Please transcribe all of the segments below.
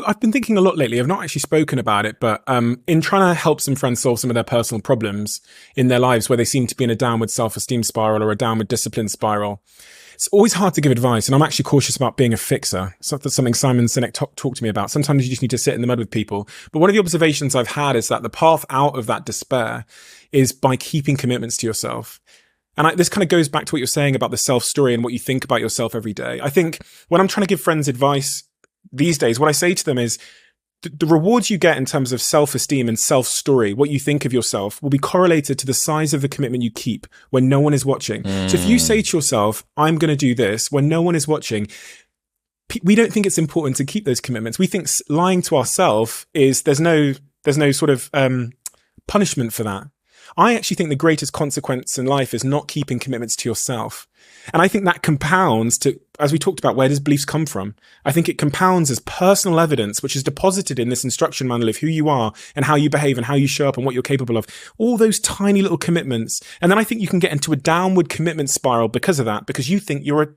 I've been thinking a lot lately. I've not actually spoken about it, but in trying to help some friends solve some of their personal problems in their lives where they seem to be in a downward self-esteem spiral or a downward discipline spiral, it's always hard to give advice. And I'm actually cautious about being a fixer. So that's something Simon Sinek talked to me about. Sometimes you just need to sit in the mud with people. But one of the observations I've had is that the path out of that despair is by keeping commitments to yourself. And this kind of goes back to what you're saying about the self-story and what you think about yourself every day. I think when I'm trying to give friends advice these days, what I say to them is the rewards you get in terms of self-esteem and self-story, what you think of yourself, will be correlated to the size of the commitment you keep when no one is watching. So if you say to yourself, I'm going to do this when no one is watching, we don't think it's important to keep those commitments. We think lying to ourselves is there's no sort of punishment for that. I actually think the greatest consequence in life is not keeping commitments to yourself. And I think that compounds to, as we talked about, where does beliefs come from? I think it compounds as personal evidence, which is deposited in this instruction manual of who you are and how you behave and how you show up and what you're capable of. All those tiny little commitments. And then I think you can get into a downward commitment spiral because of that, because you think you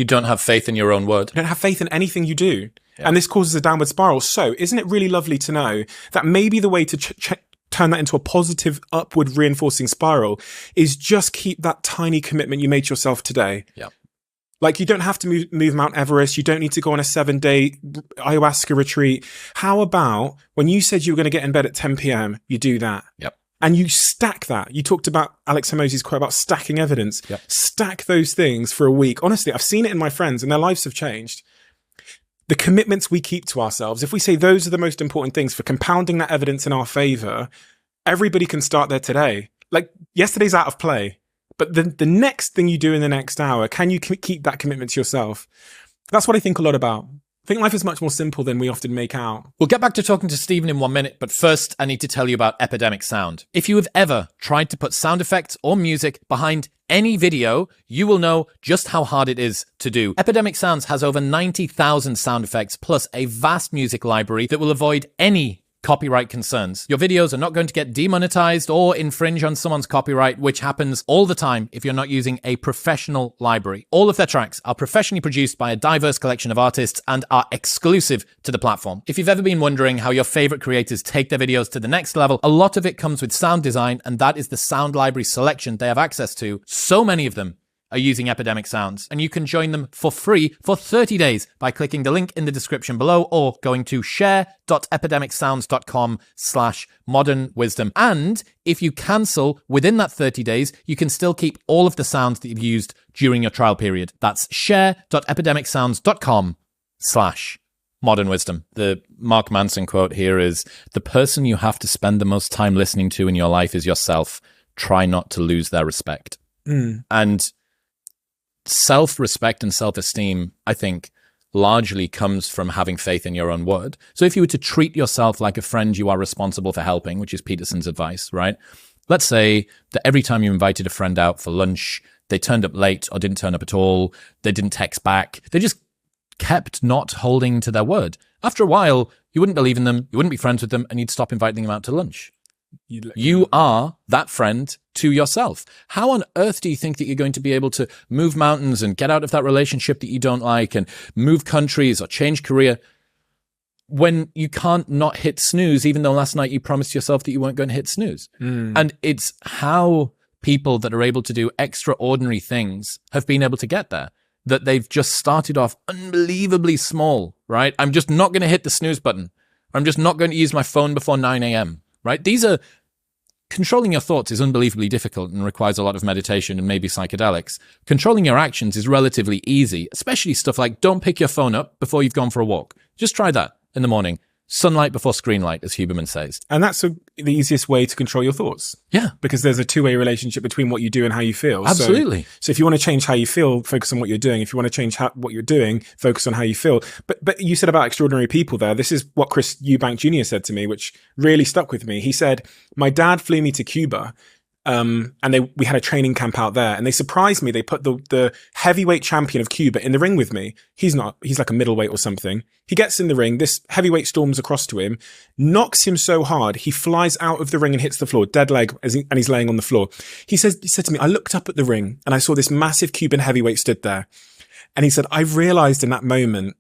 don't have faith in your own word. You don't have faith in anything you do. Yeah. And this causes a downward spiral. So isn't it really lovely to know that maybe the way to turn that into a positive upward reinforcing spiral is just keep that tiny commitment you made to yourself today. Yeah. Like you don't have to move Mount Everest. You don't need to go on a 7-day ayahuasca retreat. How about when you said you were going to get in bed at 10 p.m., you do that. Yep. And you stack that. You talked about Alex Hormozi's quote about stacking evidence. Yep. Stack those things for a week. Honestly, I've seen it in my friends and their lives have changed. The commitments we keep to ourselves, if we say those are the most important things for compounding that evidence in our favor, everybody can start there today. Like yesterday's out of play, but the next thing you do in the next hour, can you keep that commitment to yourself? That's what I think a lot about. I think life is much more simple than we often make out. We'll get back to talking to Stephen in 1 minute, but first I need to tell you about Epidemic Sound. If you have ever tried to put sound effects or music behind any video, you will know just how hard it is to do. Epidemic Sounds has over 90,000 sound effects plus a vast music library that will avoid any copyright concerns. Your videos are not going to get demonetized or infringe on someone's copyright, which happens all the time if you're not using a professional library. All of their tracks are professionally produced by a diverse collection of artists and are exclusive to the platform. If you've ever been wondering how your favorite creators take their videos to the next level, a lot of it comes with sound design, and that is the sound library selection they have access to. So many of them are using Epidemic Sounds, and you can join them for free for 30 days by clicking the link in the description below or going to share.epidemicsounds.com/modernwisdom. And if you cancel within that 30 days, you can still keep all of the sounds that you've used during your trial period. That's share.epidemicsounds.com/modernwisdom. The Mark Manson quote here is, "The person you have to spend the most time listening to in your life is yourself. Try not to lose their respect." And self-respect and self-esteem, I think, largely comes from having faith in your own word. So if you were to treat yourself like a friend you are responsible for helping, which is Peterson's advice, right? Let's say that every time you invited a friend out for lunch, they turned up late or didn't turn up at all, they didn't text back, they just kept not holding to their word. After a while, you wouldn't believe in them, you wouldn't be friends with them, and you'd stop inviting them out to lunch. You are that friend to yourself. How on earth do you think that you're going to be able to move mountains and get out of that relationship that you don't like and move countries or change career when you can't not hit snooze, even though last night you promised yourself that you weren't going to hit snooze? And it's how people that are able to do extraordinary things have been able to get there, that they've just started off unbelievably small, right? I'm just not going to hit the snooze button. I'm just not going to use my phone before 9 a.m., right? Controlling your thoughts is unbelievably difficult and requires a lot of meditation and maybe psychedelics. Controlling your actions is relatively easy, especially stuff like don't pick your phone up before you've gone for a walk. Just try that in the morning. Sunlight before screen light, as Huberman says. And that's the easiest way to control your thoughts. Yeah. Because there's a two-way relationship between what you do and how you feel. Absolutely. So if you want to change how you feel, focus on what you're doing. If you want to change what you're doing, focus on how you feel. But you said about extraordinary people there. This is what Chris Eubank Jr. said to me, which really stuck with me. He said, my dad flew me to Cuba. And we had a training camp out there, and they surprised me. They put the heavyweight champion of Cuba in the ring with me. He's like a middleweight or something. He gets in the ring. This heavyweight storms across to him, knocks him so hard, he flies out of the ring and hits the floor, dead leg, and he's laying on the floor. He said to me, I looked up at the ring and I saw this massive Cuban heavyweight stood there. And he said, I realized in that moment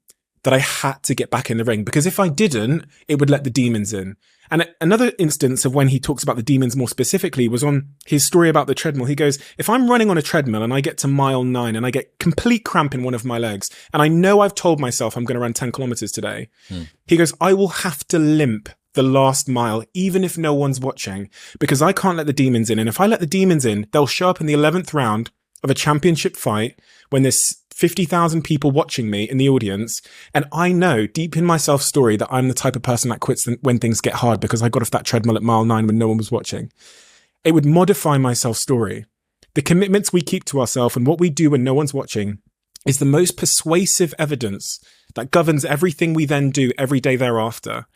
that I had to get back in the ring, because if I didn't, it would let the demons in. And another instance of when he talks about the demons more specifically was on his story about the treadmill. He goes, if I'm running on a treadmill and I get to mile 9 and I get complete cramp in one of my legs, and I know I've told myself I'm going to run 10 kilometers today, he goes, I will have to limp the last mile, even if no one's watching, because I can't let the demons in. And if I let the demons in, they'll show up in the 11th round of a championship fight when there's 50,000 people watching me in the audience. And I know deep in my self-story that I'm the type of person that quits when things get hard because I got off that treadmill at mile 9 when no one was watching. It would modify my self-story. The commitments we keep to ourselves and what we do when no one's watching is the most persuasive evidence that governs everything we then do every day thereafter.